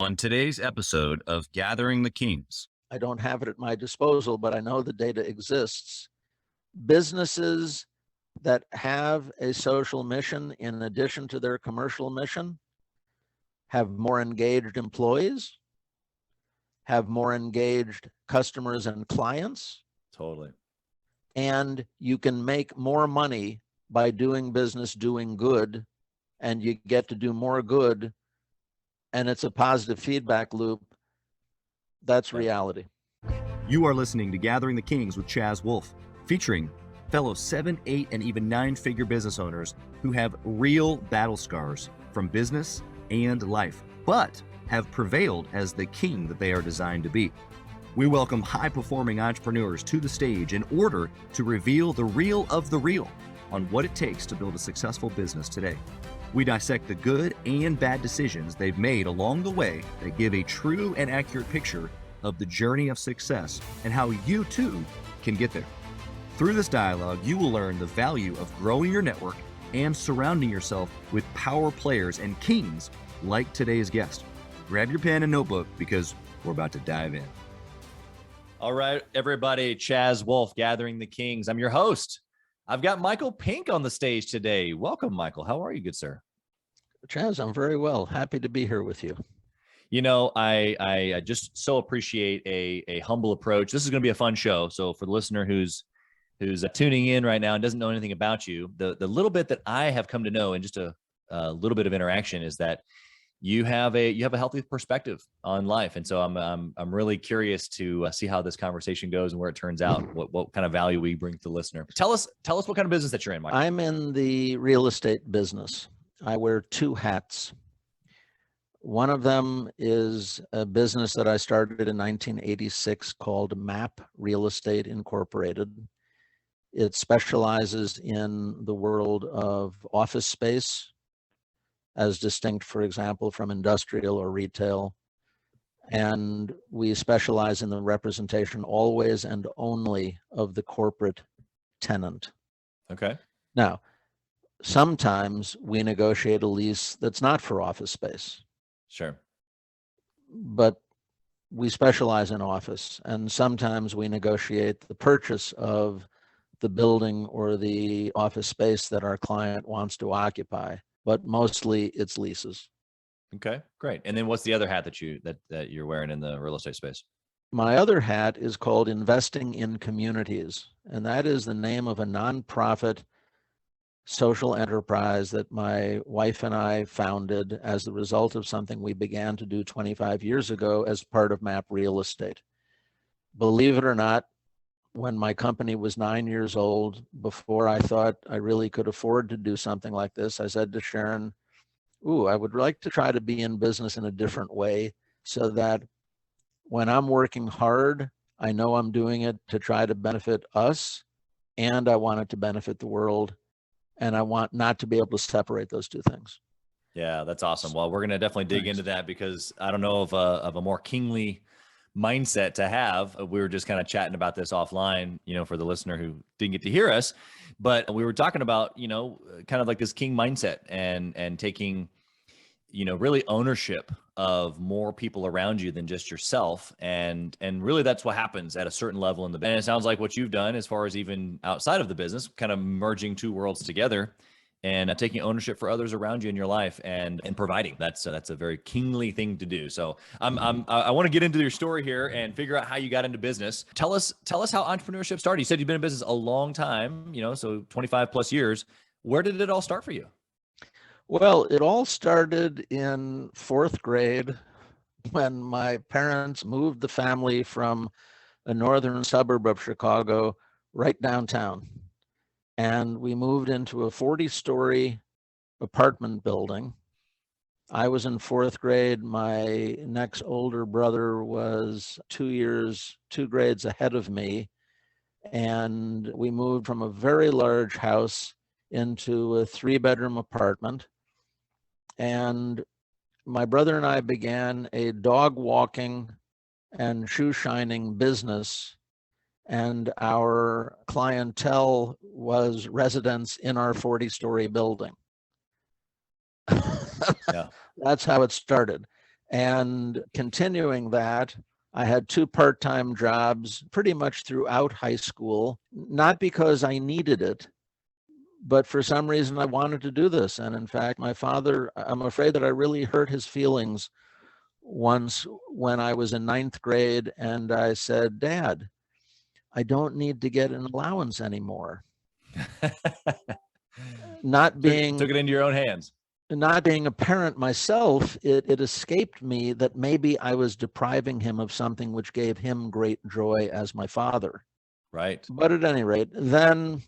On today's episode of Gathering the Kings. I don't have it at my disposal, but I know the data exists. Businesses that have a social mission in addition to their commercial mission have more engaged employees, have more engaged customers and clients. Totally. And you can make more money by doing business, doing good, and you get to do more good. And it's a positive feedback loop. That's reality. You are listening to Gathering the Kings with Chaz Wolfe, featuring fellow 7, 8, and even 9-figure business owners who have real battle scars from business and life, but have prevailed as the king that they are designed to be. We welcome high-performing entrepreneurs to the stage in order to reveal the real of the real on what it takes to build a successful business today. We dissect the good and bad decisions they've made along the way that give a true and accurate picture of the journey of success and how you too can get there. Through this dialogue, you will learn the value of growing your network and surrounding yourself with power players and kings like today's guest. Grab your pen and notebook because we're about to dive in. All right, everybody, Chaz Wolfe, Gathering the Kings. I'm your host. I've got Michael Pink on the stage today. Welcome, Michael. How are you, good sir? Chaz, I'm very well. Happy to be here with you. You know, I just so appreciate a humble approach. This is going to be a fun show. So for the listener who's tuning in right now and doesn't know anything about you, the little bit that I have come to know in just a little bit of interaction is that you have a healthy perspective on life, and so I'm really curious to see how this conversation goes and where it turns out. What kind of value we bring to the listener. Tell us what kind of business that you're in, Michael. I'm in the real estate business. I wear two hats. One of them is a business that I started in 1986 called MAP Real Estate Incorporated. It specializes in the world of office space, as distinct, for example, from industrial or retail. And we specialize in the representation always and only of the corporate tenant. Okay. Now, sometimes we negotiate a lease that's not for office space. Sure. But we specialize in office, and sometimes we negotiate the purchase of the building or the office space that our client wants to occupy, but mostly it's leases. Okay, great. And then what's the other hat that you're wearing in the real estate space? My other hat is called Investing in Communities, and that is the name of a nonprofit social enterprise that my wife and I founded as the result of something we began to do 25 years ago as part of MAP Real Estate. Believe it or not, when my company was 9 years old, before I thought I really could afford to do something like this, I said to Sharon, I would like to try to be in business in a different way so that when I'm working hard, I know I'm doing it to try to benefit us, and I want it to benefit the world. And I want not to be able to separate those two things. Yeah, that's awesome. Well, we're going to definitely dig into that because I don't know of a more kingly mindset to have. We were just kind of chatting about this offline, for the listener who didn't get to hear us, but we were talking about, kind of like this king mindset and taking, really ownership of more people around you than just yourself. And really that's what happens at a certain level in the business. And it sounds like what you've done as far as even outside of the business, kind of merging two worlds together and taking ownership for others around you in your life and providing. That's a very kingly thing to do. So I want to get into your story here and figure out how you got into business. Tell us how entrepreneurship started. You said you've been in business a long time, so 25 plus years. Where did it all start for you? Well, it all started in 4th grade when my parents moved the family from a northern suburb of Chicago right downtown. And we moved into a 40-story apartment building. I was in 4th grade. My next older brother was 2 grades ahead of me. And we moved from a very large house into a 3-bedroom apartment. And my brother and I began a dog walking and shoe shining business, and our clientele was residents in our 40-story building. Yeah. That's how it started. And continuing that, I had 2 part-time jobs pretty much throughout high school, not because I needed it, but for some reason I wanted to do this. And in fact, my father, I'm afraid that I really hurt his feelings once when I was in 9th grade and I said, "Dad, I don't need to get an allowance anymore." Not being Took it into your own hands. not being a parent myself, it escaped me that maybe I was depriving him of something which gave him great joy as my father. Right. But at any rate, then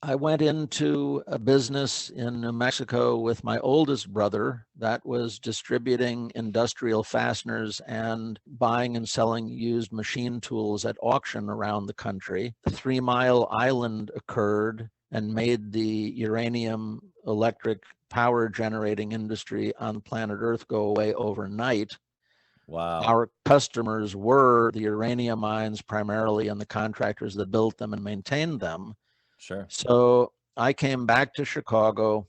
I went into a business in New Mexico with my oldest brother that was distributing industrial fasteners and buying and selling used machine tools at auction around the country. The 3 Mile Island occurred and made the uranium electric power generating industry on planet Earth go away overnight. Wow. Our customers were the uranium mines primarily and the contractors that built them and maintained them. Sure. So I came back to Chicago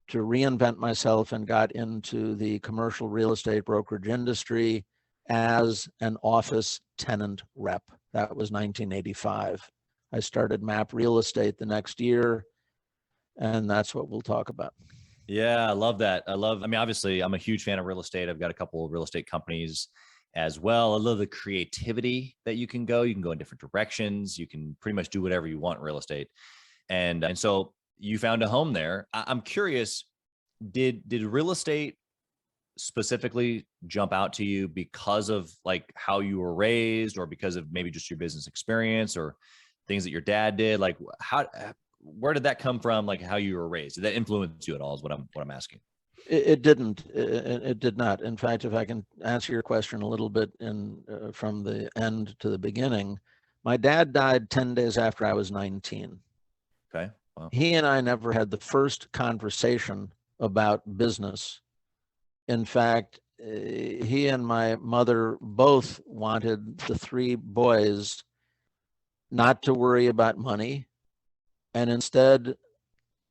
to reinvent myself and got into the commercial real estate brokerage industry as an office tenant rep. That was 1985. I started MAP Real Estate the next year, and that's what we'll talk about. Yeah, I love that. I mean, obviously, I'm a huge fan of real estate. I've got a couple of real estate companies as well. I love the creativity that you can go. You can go in different directions. You can pretty much do whatever you want in real estate. And so you found a home there. I'm curious, did real estate specifically jump out to you because of like how you were raised, or because of maybe just your business experience or things that your dad did? Like where did that come from? Like how you were raised? Did that influence you at all is what I'm asking. It didn't. It did not. In fact, if I can answer your question a little bit from the end to the beginning, my dad died 10 days after I was 19. Okay. Wow. He and I never had the first conversation about business. In fact, he and my mother both wanted the 3 boys not to worry about money and instead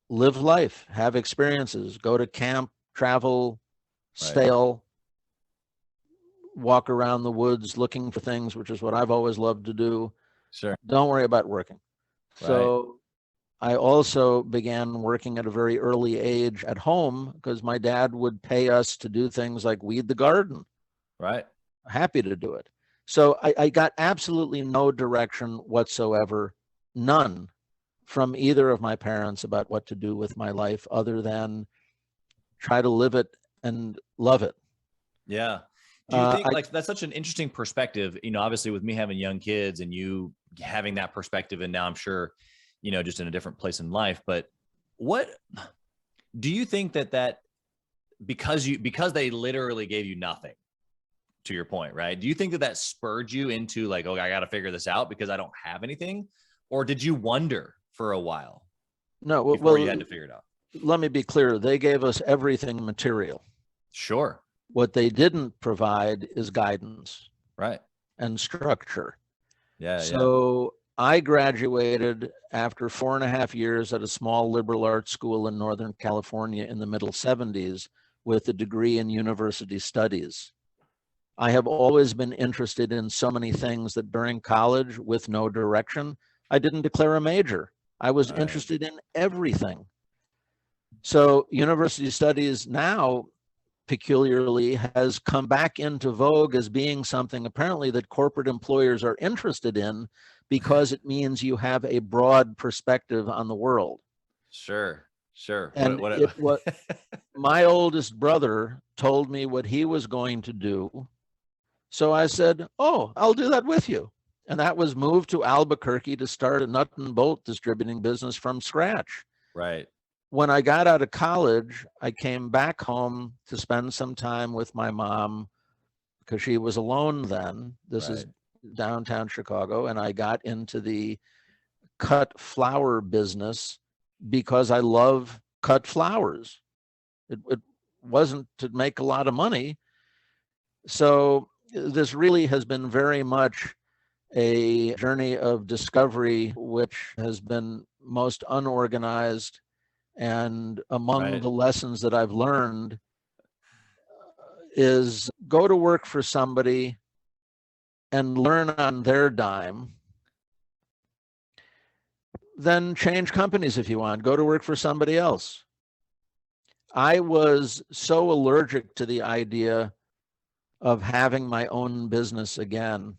live life, have experiences, go to camp, travel, sail, walk around the woods looking for things, which is what I've always loved to do. Sure. Don't worry about working. So I also began working at a very early age at home because my dad would pay us to do things like weed the garden. Right. Happy to do it. So I got absolutely no direction whatsoever, none, from either of my parents about what to do with my life other than try to live it and love it. Yeah. Do you think like that's such an interesting perspective, you know, obviously with me having young kids and you having that perspective, and now I'm sure, you know, just in a different place in life, but what do you think that because they literally gave you nothing, to your point, right? Do you think that spurred you into like, oh, I got to figure this out because I don't have anything? Or did you wonder for a while? No, before you had to figure it out? Let me be clear. They gave us everything material. Sure. What they didn't provide is guidance. Right. And structure. Yeah. So I graduated after 4.5 years at a small liberal arts school in Northern California in the middle 70s with a degree in university studies. I have always been interested in so many things that during college, with no direction, I didn't declare a major. I was interested in everything. So university studies now peculiarly has come back into vogue as being something apparently that corporate employers are interested in because it means you have a broad perspective on the world. Sure. And what my oldest brother told me what he was going to do. So I said, oh, I'll do that with you. And that was move to Albuquerque to start a nut and bolt distributing business from scratch. Right. When I got out of college, I came back home to spend some time with my mom because she was alone then. This is downtown Chicago. And I got into the cut flower business because I love cut flowers. It wasn't to make a lot of money. So this really has been very much a journey of discovery, which has been most unorganized. And among the lessons that I've learned is go to work for somebody and learn on their dime, then change companies if you want, go to work for somebody else. I was so allergic to the idea of having my own business again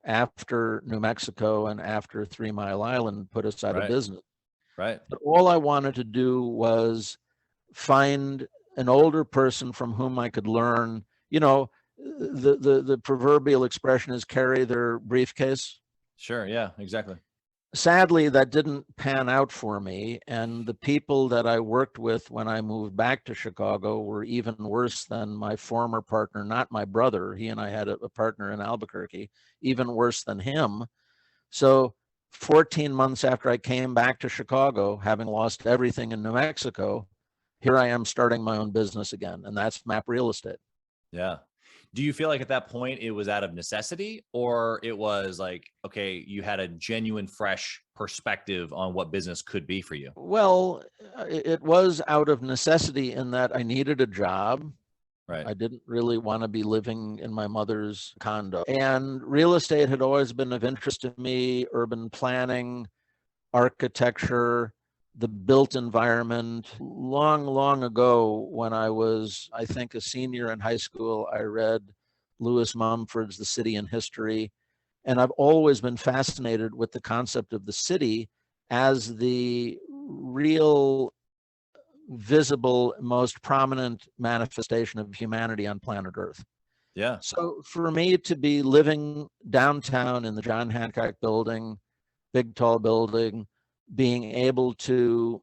after New Mexico and after 3 Mile Island put us out of business. Right. But all I wanted to do was find an older person from whom I could learn. You know, the proverbial expression is carry their briefcase. Sure. Yeah, exactly. Sadly, that didn't pan out for me. And the people that I worked with when I moved back to Chicago were even worse than my former partner, not my brother. He and I had a partner in Albuquerque, even worse than him. So 14 months after I came back to Chicago, having lost everything in New Mexico, here I am starting my own business again, and that's Map Real Estate. Yeah. Do you feel like at that point it was out of necessity, or it was like, okay, you had a genuine fresh perspective on what business could be for you? Well, it was out of necessity in that I needed a job. Right. I didn't really want to be living in my mother's condo. And real estate had always been of interest to me, urban planning, architecture, the built environment. Long, long ago, when I was, I think, a senior in high school, I read Lewis Mumford's The City and History. And I've always been fascinated with the concept of the city as the real, visible, most prominent manifestation of humanity on planet Earth. Yeah. So for me to be living downtown in the John Hancock building, big tall building, being able to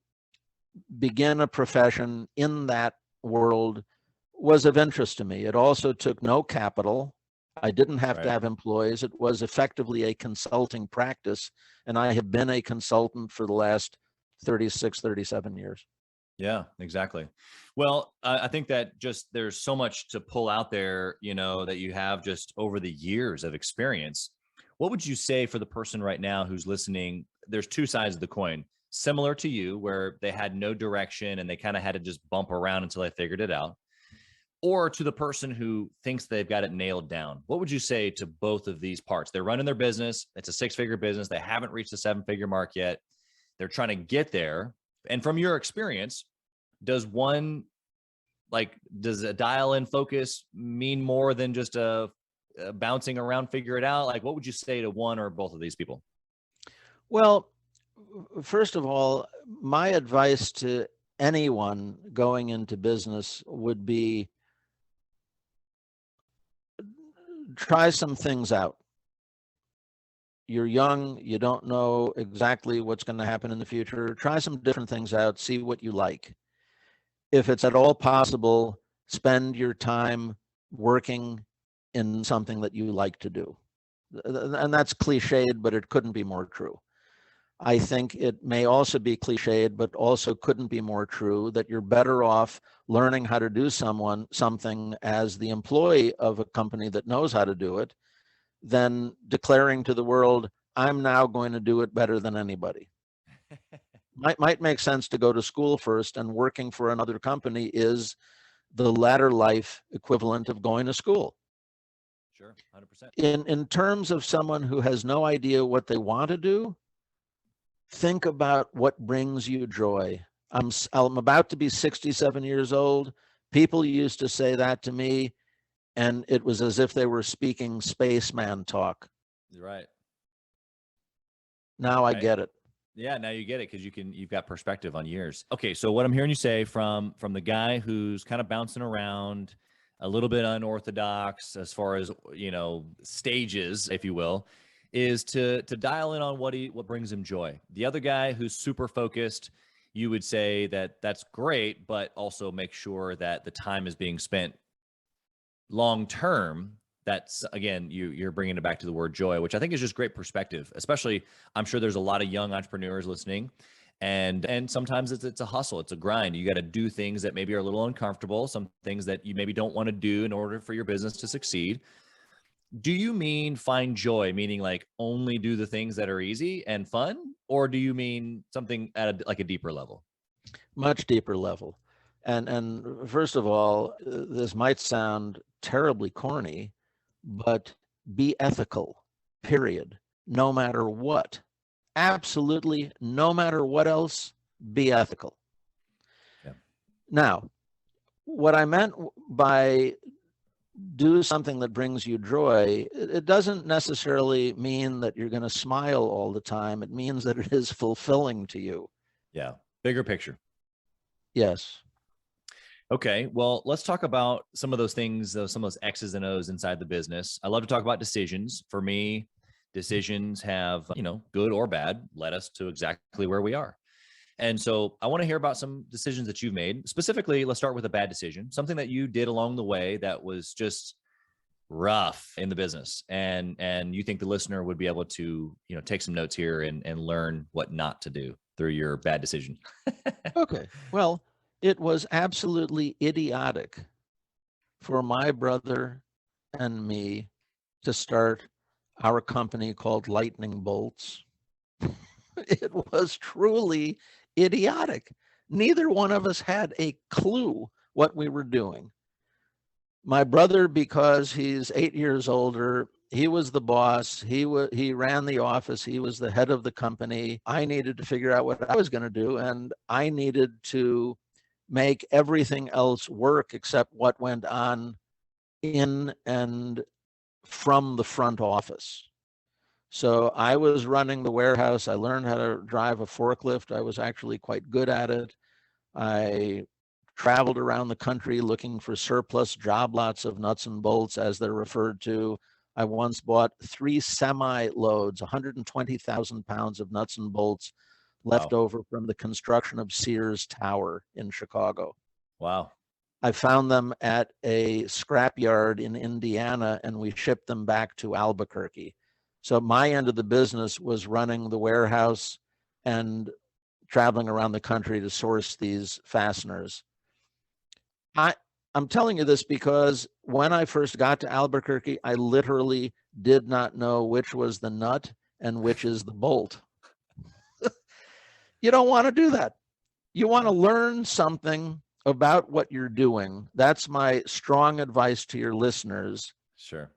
begin a profession in that world was of interest to me. It also took no capital. I didn't have to have employees. It was effectively a consulting practice, and I have been a consultant for the last 36, 37 years. Yeah, exactly. Well, I think that just there's so much to pull out there, you know, that you have just over the years of experience. What would you say for the person right now who's listening? There's two sides of the coin, similar to you, where they had no direction and they kind of had to just bump around until they figured it out, or to the person who thinks they've got it nailed down. What would you say to both of these parts? They're running their business. It's a 6-figure business. They haven't reached the 7-figure mark yet. They're trying to get there. And from your experience, does a dial in focus mean more than just a bouncing around, figure it out? Like, what would you say to one or both of these people? Well, first of all, my advice to anyone going into business would be try some things out. You're young, you don't know exactly what's going to happen in the future. Try some different things out, see what you like. If it's at all possible, spend your time working in something that you like to do. And that's cliched, but it couldn't be more true. I think it may also be cliched, but also couldn't be more true that you're better off learning how to do something as the employee of a company that knows how to do it than declaring to the world, I'm now going to do it better than anybody. Might make sense to go to school first, and working for another company is the latter life equivalent of going to school. Sure, 100%. In terms of someone who has no idea what they want to do, think about what brings you joy. I'm about to be 67 years old. People used to say that to me, and it was as if they were speaking spaceman talk. Right. Now I get it. Yeah, now you get it because you've got perspective on years. Okay, so what I'm hearing you say from the guy who's kind of bouncing around, a little bit unorthodox as far as, you know, stages, if you will, is to dial in on what brings him joy. The other guy who's super focused, you would say that's great, but also make sure that the time is being spent long term. That's, again, you're bringing it back to the word joy, which I think is just great perspective. Especially, I'm sure there's a lot of young entrepreneurs listening, and sometimes it's a hustle, it's a grind. You got to do things that maybe are a little uncomfortable, some things that you maybe don't want to do in order for your business to succeed. Do you mean find joy, meaning like only do the things that are easy and fun, or do you mean something at a deeper level? Much deeper level. And first of all, this might sound terribly corny, but be ethical, period. No matter what. Absolutely, no matter what else, be ethical. Yeah. Now, what I meant by do something that brings you joy, it doesn't necessarily mean that you're going to smile all the time. It means that it is fulfilling to you. Yeah. Bigger picture. Yes. Okay. Well, let's talk about some of those things, some of those X's and O's inside the business. I love to talk about decisions. For me, decisions have, good or bad, led us to exactly where we are. And so I want to hear about some decisions that you've made. Specifically, let's start with a bad decision, something that you did along the way that was just rough in the business. And you think the listener would be able to, take some notes here and learn what not to do through your bad decision. Okay. Well, it was absolutely idiotic for my brother and me to start our company called Lightning Bolts. It was truly idiotic. Neither one of us had a clue what we were doing. My brother, because he's 8 years older, he was the boss. He ran the office. He was the head of the company. I needed to figure out what I was going to do, and I needed to make everything else work except what went on in and from the front office. So I was running the warehouse. I learned how to drive a forklift. I was actually quite good at it. I traveled around the country looking for surplus job lots of nuts and bolts, as they're referred to. I once bought 3 semi-loads, 120,000 pounds of nuts and bolts left over from the construction of Sears Tower in Chicago. Wow. I found them at a scrapyard in Indiana, and we shipped them back to Albuquerque. So my end of the business was running the warehouse and traveling around the country to source these fasteners. I'm telling you this because when I first got to Albuquerque, I literally did not know which was the nut and which is the bolt. You don't want to do that. You want to learn something about what you're doing. That's my strong advice to your listeners. Sure.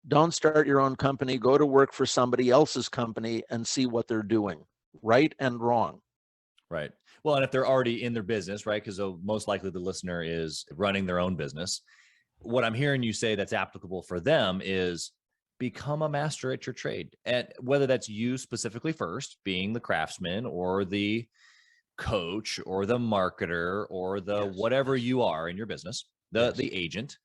Don't start your own company. Go to work for somebody else's company and see what they're doing, right and wrong. Right. Well, and if they're already in their business, right? Because most likely the listener is running their own business. What I'm hearing you say that's applicable for them is become a master at your trade. And whether that's you specifically first, being the craftsman or the coach or the marketer or the whatever you are in your business, the agent.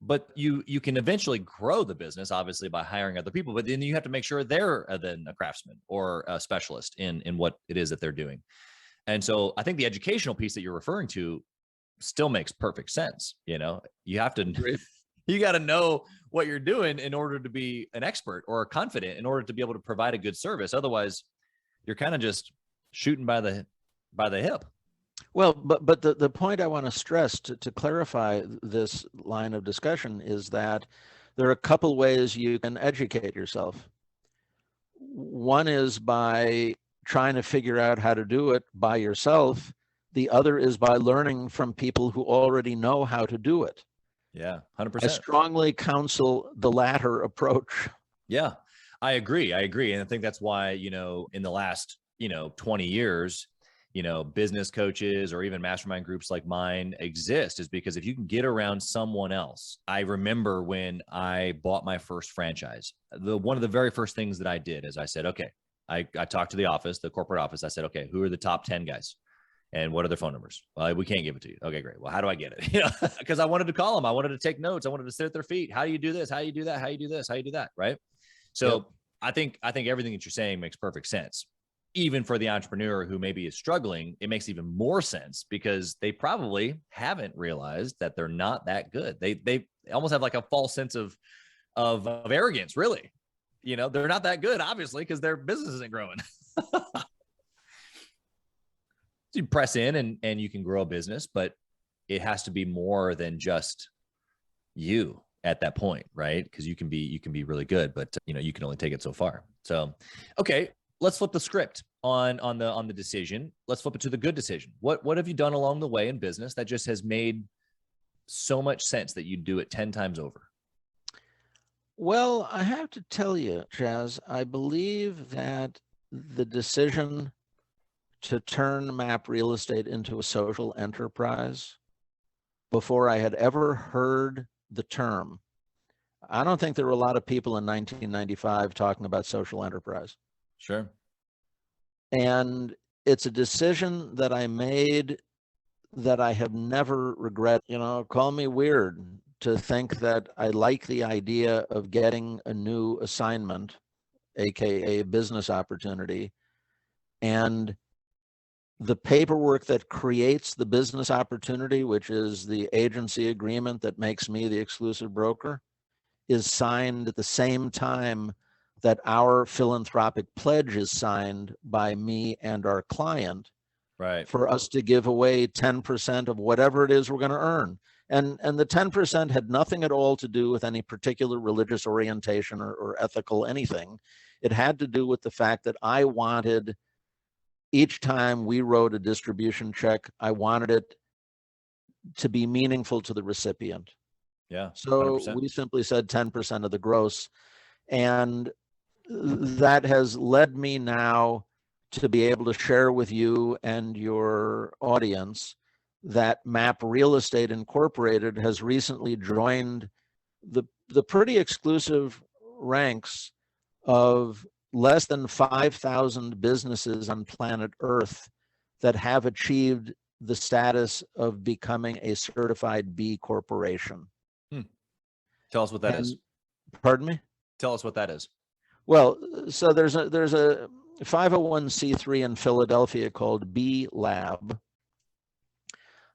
But you can eventually grow the business, obviously, by hiring other people, but then you have to make sure they're then a craftsman or a specialist in what it is that they're doing. And so I think the educational piece that you're referring to still makes perfect sense. You have to, you got to know what you're doing in order to be an expert or confident in order to be able to provide a good service. Otherwise, you're kind of just shooting by the hip. Well, but the point I want to stress to clarify this line of discussion is that there are a couple ways you can educate yourself. One is by trying to figure out how to do it by yourself. The other is by learning from people who already know how to do it. Yeah, 100%. I strongly counsel the latter approach. Yeah, I agree. And I think that's why, in the last, 20 years, business coaches or even mastermind groups like mine exist, is because if you can get around someone else. I remember when I bought my first franchise, one of the very first things that I did is I said, okay, I talked to the office, the corporate office. I said, okay, who are the top 10 guys? And what are their phone numbers? Well, we can't give it to you. Okay, great. Well, how do I get it? Because I wanted to call them. I wanted to take notes. I wanted to sit at their feet. How do you do this? How do you do that? How do you do this? How do you do that? Right. So I think everything that you're saying makes perfect sense. Even for the entrepreneur who maybe is struggling, it makes even more sense because they probably haven't realized that they're not that good. They almost have like a false sense of arrogance, really. They're not that good, obviously, because their business isn't growing. So you press in and you can grow a business, but it has to be more than just you at that point, right? Because you can be really good, but you can only take it so far. So, okay. Let's flip the script on the decision. Let's flip it to the good decision. What have you done along the way in business that just has made so much sense that you'd do it 10 times over? Well, I have to tell you, Chaz, I believe that the decision to turn MAP Real Estate into a social enterprise, before I had ever heard the term, I don't think there were a lot of people in 1995 talking about social enterprise. Sure. And it's a decision that I made that I have never regretted. You know, call me weird to think that I like the idea of getting a new assignment, AKA business opportunity, and the paperwork that creates the business opportunity, which is the agency agreement that makes me the exclusive broker, is signed at the same time that our philanthropic pledge is signed by me and our client, Right. for us to give away 10% of whatever it is we're going to earn. And the 10% had nothing at all to do with any particular religious orientation or ethical anything. It had to do with the fact that I wanted, each time we wrote a distribution check, I wanted it to be meaningful to the recipient. Yeah. So 100%. we simply said 10% of the gross. And that has led me now to be able to share with you and your audience that MAP Real Estate Incorporated has recently joined the pretty exclusive ranks of less than 5,000 businesses on planet Earth that have achieved the status of becoming a certified B corporation. Tell us what that is. Pardon me? Tell us what that is. Well, so there's a 501c3 in Philadelphia called B Lab.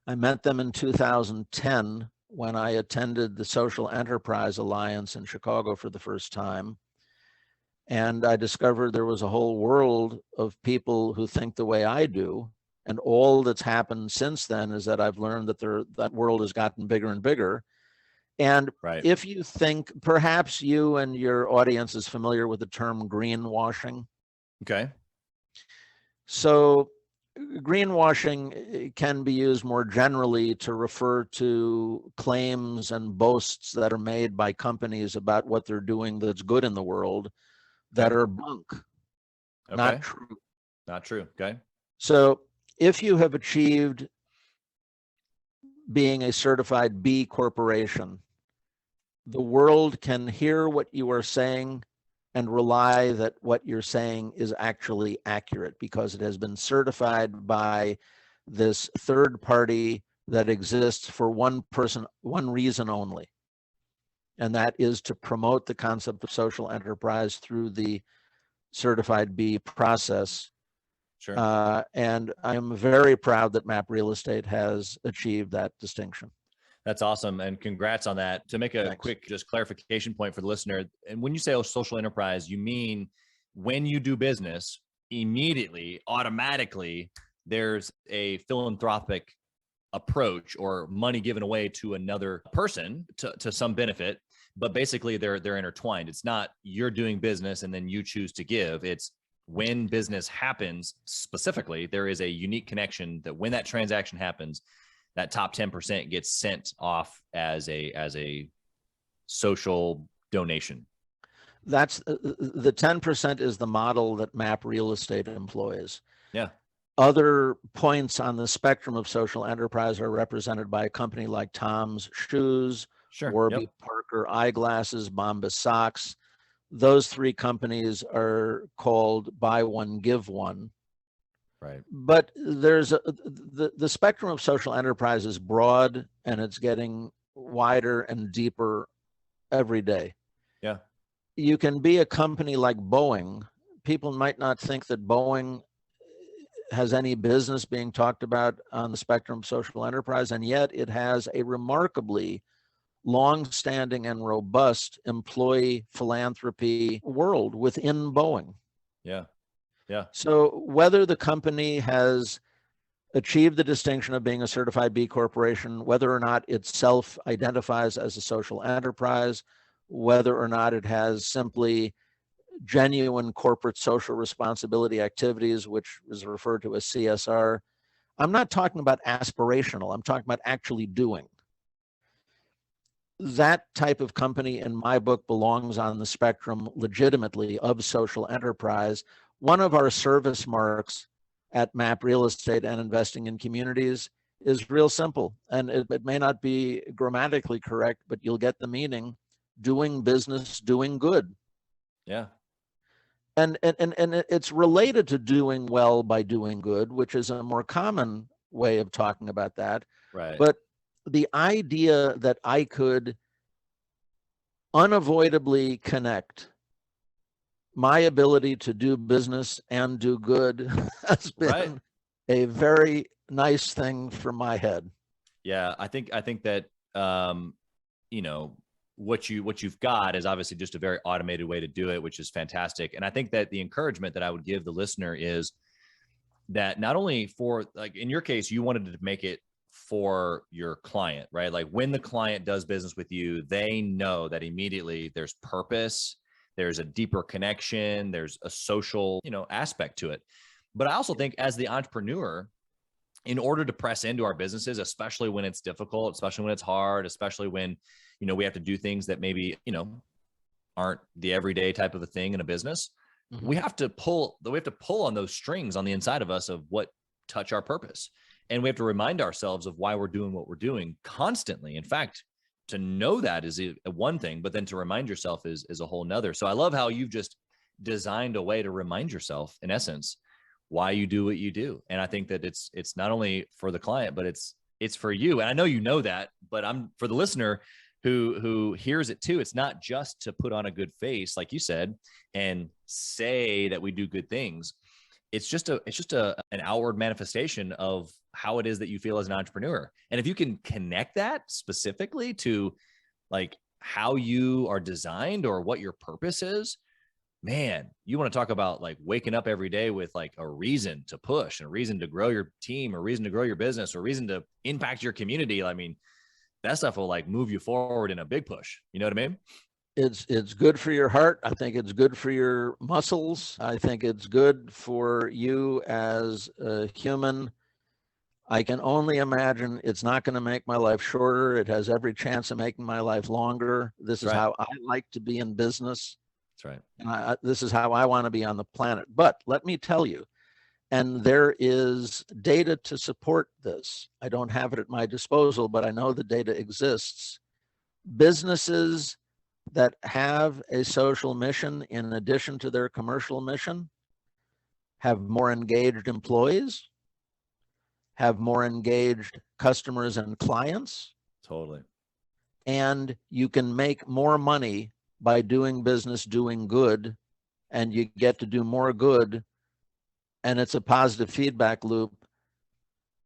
I met them in 2010 when I attended the Social Enterprise Alliance in Chicago for the first time. And I discovered there was a whole world of people who think the way I do. And all that's happened since then is that I've learned that that world has gotten bigger and bigger. And Right. if you think, perhaps you and your audience is familiar with the term greenwashing. Okay. So greenwashing can be used more generally to refer to claims and boasts that are made by companies about what they're doing that's good in the world that are bunk, not true. Not true. Okay. So if you have achieved being a certified B corporation, the world can hear what you are saying and rely that what you're saying is actually accurate because it has been certified by this third party that exists for one reason only. And that is to promote the concept of social enterprise through the certified B process. Sure. And I'm very proud that MAP Real Estate has achieved that distinction. That's awesome. And congrats on that. To make a Thanks. quick just clarification point for the listener, and when you say social enterprise, you mean when you do business, immediately, automatically, there's a philanthropic approach or money given away to another person to some benefit, but basically they're intertwined. It's not you're doing business and then you choose to give. It's when business happens specifically, there is a unique connection that when that transaction happens, that top 10% gets sent off as a social donation. That's the 10% is the model that MAP Real Estate employs. Yeah. Other points on the spectrum of social enterprise are represented by a company like Tom's Shoes, Sure. Warby Yep. Parker Eyeglasses, Bombas Socks. Those three companies are called Buy One, Give One. Right. But there's the spectrum of social enterprise is broad and it's getting wider and deeper every day. Yeah. You can be a company like Boeing. People might not think that Boeing has any business being talked about on the spectrum of social enterprise, and yet it has a remarkably long-standing and robust employee philanthropy world within Boeing. Yeah. Yeah. So whether the company has achieved the distinction of being a certified B corporation, whether or not it self-identifies as a social enterprise, whether or not it has simply genuine corporate social responsibility activities, which is referred to as CSR, I'm not talking about aspirational. I'm talking about actually doing. that type of company in my book belongs on the spectrum legitimately of social enterprise. One of our service marks at MAP Real Estate and Investing in Communities is real simple. And it may not be grammatically correct, but you'll get the meaning: doing business, doing good. Yeah. And it's related to doing well by doing good, which is a more common way of talking about that. Right. But the idea that I could unavoidably connect my ability to do business and do good has been Right. a very nice thing for my head. Yeah, I think that you know, what you've got is obviously just a very automated way to do it, which is fantastic. And I think that the encouragement that I would give the listener is that not only for, like in your case, you wanted to make it for your client, right? Like when the client does business with you, they know that immediately there's purpose, there's a deeper connection, there's a social, aspect to it. But I also think as the entrepreneur, in order to press into our businesses, especially when it's difficult, especially when it's hard, especially when, we have to do things that maybe, aren't the everyday type of a thing in a business, we have to pull on those strings on the inside of us of what touch our purpose. And we have to remind ourselves of why we're doing what we're doing constantly. In fact, to know that is a one thing, but then to remind yourself is a whole nother. So I love how you've just designed a way to remind yourself, in essence, why you do what you do. And I think that it's not only for the client, but it's for you. And I know you know that, but I'm for the listener who hears it too. It's not just to put on a good face, like you said, and say that we do good things. It's just an outward manifestation of how it is that you feel as an entrepreneur. And if you can connect that specifically to like how you are designed or what your purpose is, man, you want to talk about like waking up every day with like a reason to push and a reason to grow your team or reason to grow your business or reason to impact your community. I mean, that stuff will like move you forward in a big push. You know what I mean? It's good for your heart. I think it's good for your muscles. I think it's good for you as a human. I can only imagine it's not going to make my life shorter. It has every chance of making my life longer. This is how I like to be in business. That's right. And this is how I want to be on the planet. But let me tell you, and there is data to support this. I don't have it at my disposal, but I know the data exists. Businesses that have a social mission in addition to their commercial mission have more engaged employees, have more engaged customers and clients. Totally. And you can make more money by doing business, doing good, and you get to do more good. And it's a positive feedback loop.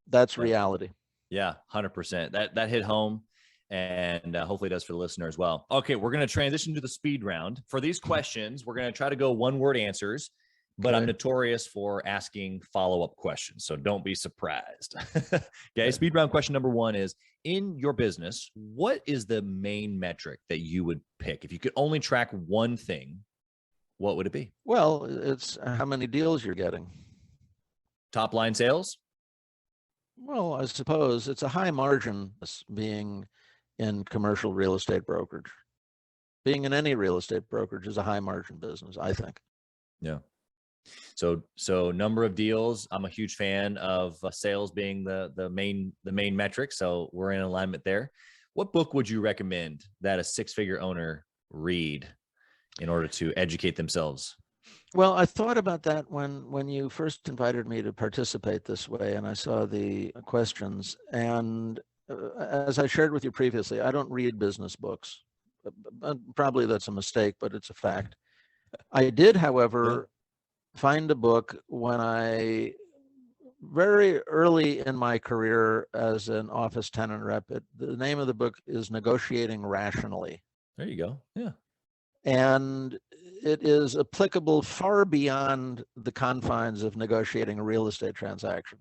That's reality. Yeah, 100%. That hit home, and hopefully it does for the listener as well. Okay, we're going to transition to the speed round. For these questions, we're going to try to go one-word answers, but I'm notorious for asking follow-up questions, so don't be surprised. Okay, speed round question number 1 is, in your business, what is the main metric that you would pick? If you could only track one thing, what would it be? Well, it's how many deals you're getting. Top line sales? Well, I suppose it's a high margin being in commercial real estate brokerage. Being in any real estate brokerage is a high margin business, I think. Yeah. So number of deals, I'm a huge fan of sales being the main metric. So we're in alignment there. What book would you recommend that a 6-figure owner read in order to educate themselves? Well, I thought about that when you first invited me to participate this way, and I saw the questions. And as I shared with you previously, I don't read business books. Probably that's a mistake, but it's a fact. I did, however, find a book when I, very early in my career as an office tenant rep. The name of the book is Negotiating Rationally. There you go. Yeah. And it is applicable far beyond the confines of negotiating a real estate transaction.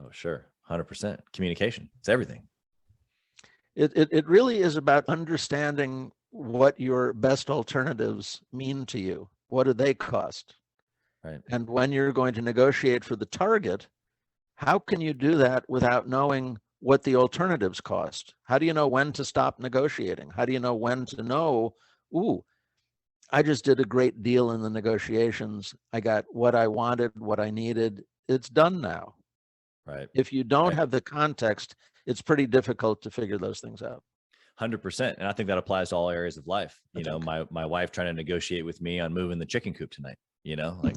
Oh, sure. 100%. Communication. It's everything. It really is about understanding what your best alternatives mean to you. What do they cost? Right. And when you're going to negotiate for the target, how can you do that without knowing what the alternatives cost? How do you know when to stop negotiating? How do you know when to know, ooh, I just did a great deal in the negotiations. I got what I wanted, what I needed. It's done now. Right. If you don't Right. have the context, it's pretty difficult to figure those things out. 100%. And I think that applies to all areas of life. You know, my wife trying to negotiate with me on moving the chicken coop tonight, you know, like,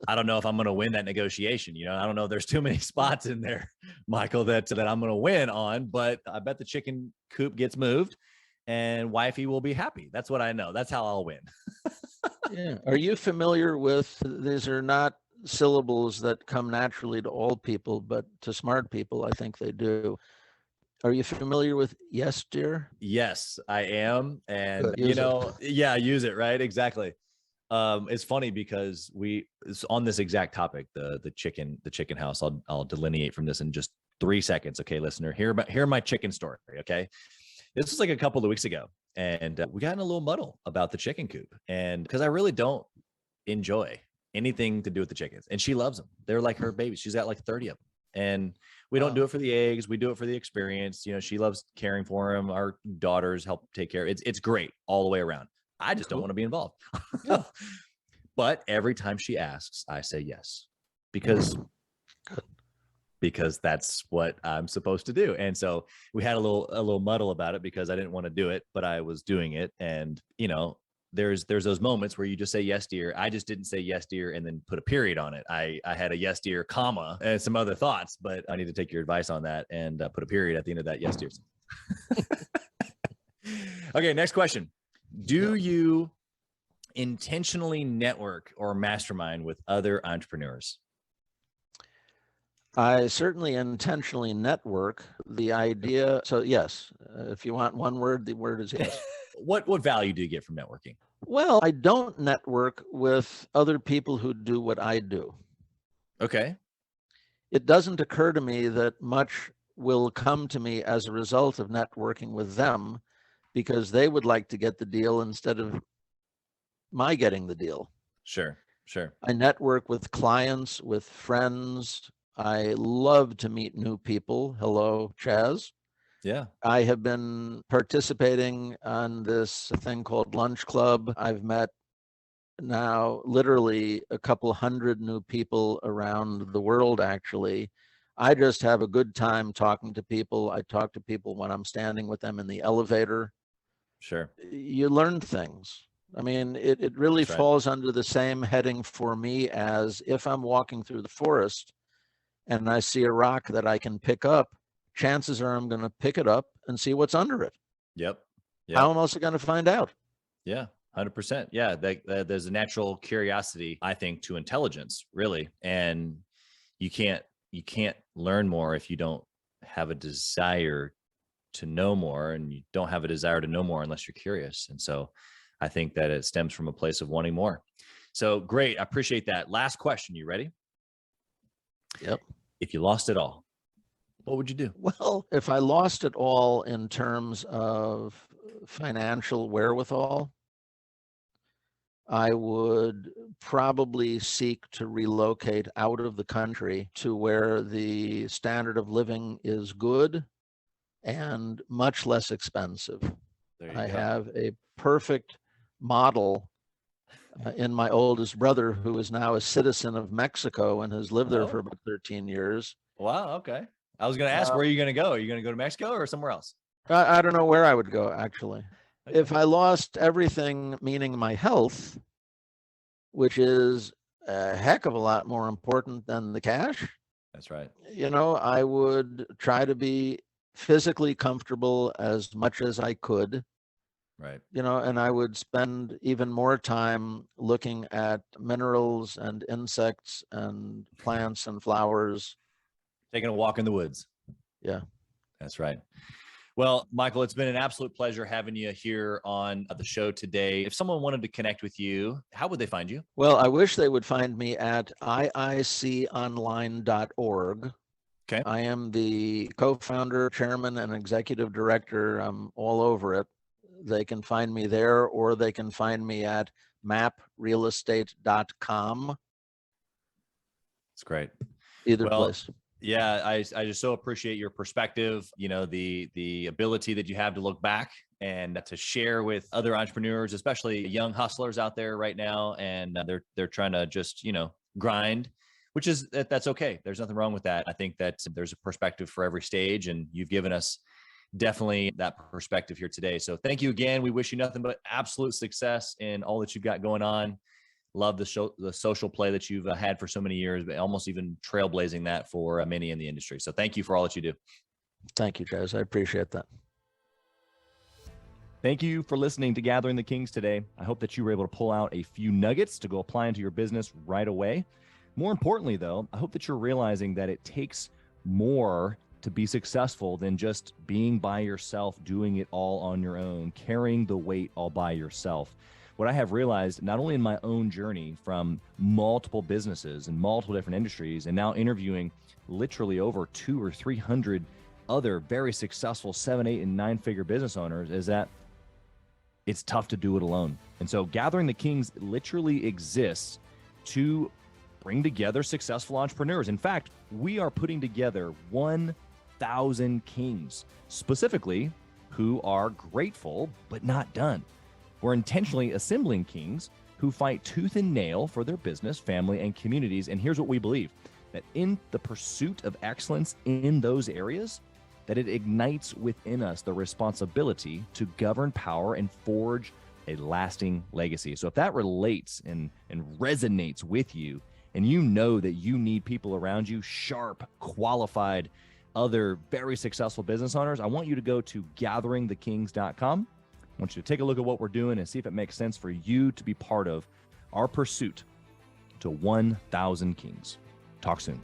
I don't know if I'm going to win that negotiation. You know, I don't know if there's too many spots in there, Michael, that I'm going to win on, but I bet the chicken coop gets moved and wifey will be happy. That's what I know. That's how I'll win. Yeah. Are you familiar with, these are not syllables that come naturally to all people, but to smart people, I think they do. Are you familiar with yes, dear? Yes, I am. And, Good. you Use it. know, yeah, use it. Right. Exactly. It's funny because it's on this exact topic, the chicken house. I'll delineate from this in just 3 seconds. Okay, listener, hear my chicken story. Okay. This was like a couple of weeks ago, and we got in a little muddle about the chicken coop. And because I really don't enjoy anything to do with the chickens, and she loves them. They're like her babies. She's got like 30 of them, and we don't do it for the eggs. We do it for the experience. You know, she loves caring for them. Our daughters help take care. It's great all the way around. I just don't want to be involved. Yeah. But every time she asks, I say yes, because that's what I'm supposed to do. And so we had a little muddle about it because I didn't want to do it, but I was doing it. And, you know, there's those moments where you just say yes, dear. I just didn't say yes, dear, and then put a period on it. I had a yes, dear, comma, and some other thoughts, but I need to take your advice on that and put a period at the end of that yes, dear. Okay, next question. Do you intentionally network or mastermind with other entrepreneurs? I certainly intentionally network. The idea, so yes, if you want one word, the word is yes. What value do you get from networking? Well, I don't network with other people who do what I do. Okay. It doesn't occur to me that much will come to me as a result of networking with them, because they would like to get the deal instead of my getting the deal. Sure. I network with clients, with friends. I love to meet new people. Hello, Chaz. Yeah. I have been participating on this thing called Lunch Club. I've met now literally a couple hundred new people around the world, actually. I just have a good time talking to people. I talk to people when I'm standing with them in the elevator. Sure. You learn things. I mean, it really That's right. falls under the same heading for me as if I'm walking through the forest and I see a rock that I can pick up, chances are I'm going to pick it up and see what's under it. Yep. How am I also going to find out? Yeah. 100%. Yeah. There's a natural curiosity, I think, to intelligence, really. And you can't learn more if you don't have a desire to know more, and you don't have a desire to know more unless you're curious. And so I think that it stems from a place of wanting more. So great. I appreciate that. Last question. You ready? Yep. If you lost it all, what would you do? Well, if I lost it all in terms of financial wherewithal, I would probably seek to relocate out of the country to where the standard of living is good and much less expensive. I have a perfect model in my oldest brother, who is now a citizen of Mexico and has lived there for about 13 years. Wow. Okay. I was going to ask, where are you going to go? Are you going to go to Mexico or somewhere else? I don't know where I would go, actually. Okay. If I lost everything, meaning my health, which is a heck of a lot more important than the cash. That's right. You know, I would try to be physically comfortable as much as I could. Right. You know, and I would spend even more time looking at minerals and insects and plants and flowers. Taking a walk in the woods. Yeah. That's right. Well, Michael, it's been an absolute pleasure having you here on the show today. If someone wanted to connect with you, how would they find you? Well, I wish they would find me at iiconline.org. Okay. I am the co-founder, chairman, and executive director. I'm all over it. They can find me there, or they can find me at maprealestate.com. That's great. Either place. Yeah, I just so appreciate your perspective, the ability that you have to look back and to share with other entrepreneurs, especially young hustlers out there right now. And they're trying to just, grind, which is that's okay. There's nothing wrong with that. I think that there's a perspective for every stage, and you've given us definitely that perspective here today. So thank you again. We wish you nothing but absolute success in all that you've got going on. Love the social play that you've had for so many years, but almost even trailblazing that for many in the industry. So thank you for all that you do. Thank you, Chaz. I appreciate that. Thank you for listening to Gathering the Kings today. I hope that you were able to pull out a few nuggets to go apply into your business right away. More importantly, though, I hope that you're realizing that it takes more to be successful than just being by yourself, doing it all on your own, carrying the weight all by yourself. What I have realized, not only in my own journey from multiple businesses and multiple different industries, and now interviewing literally over 200 or 300 other very successful 7, 8, and 9-figure business owners, is that it's tough to do it alone. And so Gathering the Kings literally exists to bring together successful entrepreneurs. In fact, we are putting together 1,000 kings, specifically who are grateful but not done. We're intentionally assembling kings who fight tooth and nail for their business, family, and communities. And here's what we believe, that in the pursuit of excellence in those areas, that it ignites within us the responsibility to govern power and forge a lasting legacy. So if that relates and resonates with you, and you know that you need people around you, sharp, qualified, other very successful business owners, I want you to go to gatheringthekings.com. I want you to take a look at what we're doing and see if it makes sense for you to be part of our pursuit to 1,000 kings. Talk soon.